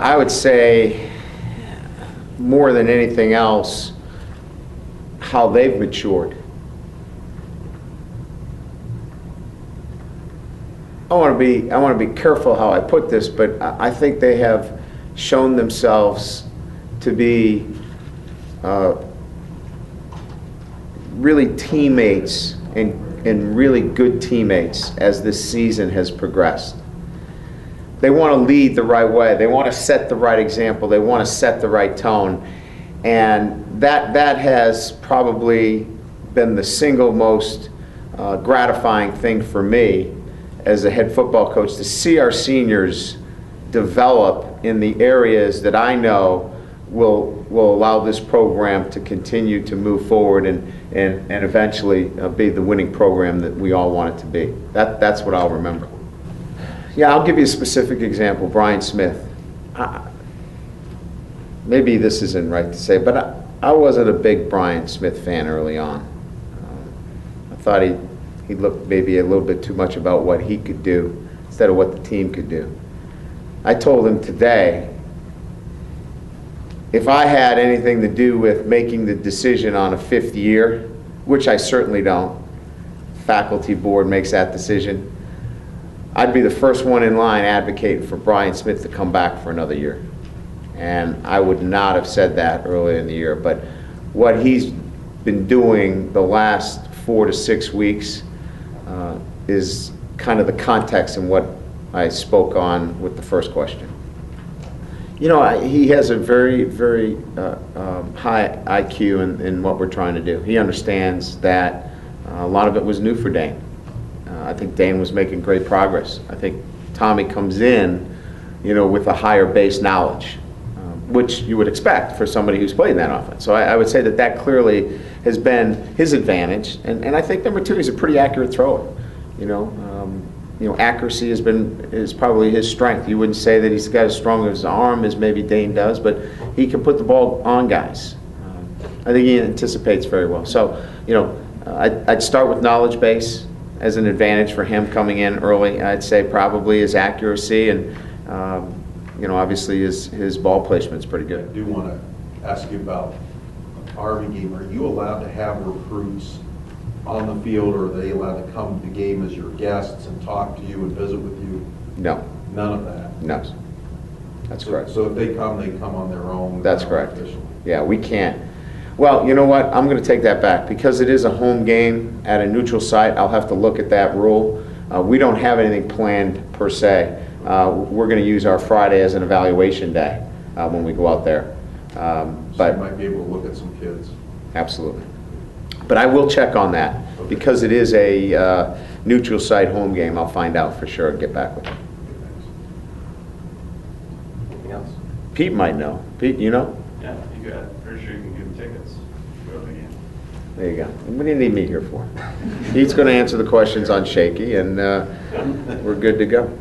I would say more than anything else, how they've matured. I want to be careful how I put this, but I think they have shown themselves to be really teammates and really good teammates as this season has progressed. They want to lead the right way. They want to set the right example. They want to set the right tone. And that has probably been the single most gratifying thing for me as a head football coach, to see our seniors develop in the areas that I know will allow this program to continue to move forward and eventually be the winning program that we all want it to be. That's what I'll remember. Yeah, I'll give you a specific example. Brian Smith. Maybe this isn't right to say, but I wasn't a big Brian Smith fan early on. I thought he looked maybe a little bit too much about what he could do instead of what the team could do. I told him today, if I had anything to do with making the decision on a 5th year, which I certainly don't, faculty board makes that decision, I'd be the first one in line advocating for Brian Smith to come back for another year. And I would not have said that earlier in the year, but what he's been doing the last 4 to 6 weeks is kind of the context in what I spoke on with the first question. You know, he has a very, very high IQ in what we're trying to do. He understands that a lot of it was new for Dayne. I think Dayne was making great progress. I think Tommy comes in, you know, with a higher base knowledge, which you would expect for somebody who's played in that offense. So I would say that clearly has been his advantage. And I think number 2, he's a pretty accurate thrower. You know, accuracy is probably his strength. You wouldn't say that he's got as strong as his arm as maybe Dayne does, but he can put the ball on guys. I think he anticipates very well. So, you know, I'd start with knowledge base as an advantage for him coming in early. I'd say probably his accuracy and, you know, obviously his ball placement's pretty good. I do want to ask you about Army game. Are you allowed to have recruits on the field, or are they allowed to come to the game as your guests and talk to you and visit with you? No. None of that? No. That's correct. So if they come on their own? That's correct. Officially. Yeah, we can't. Well, you know what? I'm going to take that back. Because it is a home game at a neutral site, I'll have to look at that rule. We don't have anything planned per se. We're going to use our Friday as an evaluation day when we go out there. But you might be able to look at some kids. Absolutely. But I will check on that. Okay. Because it is a neutral site home game. I'll find out for sure and get back with you. Anything else? Pete might know. Pete, you know? Yeah, you got. Pretty sure you can give them tickets. Go to the game. There you go. What do you need me here for? Pete's going to answer the questions on Shaky, and we're good to go.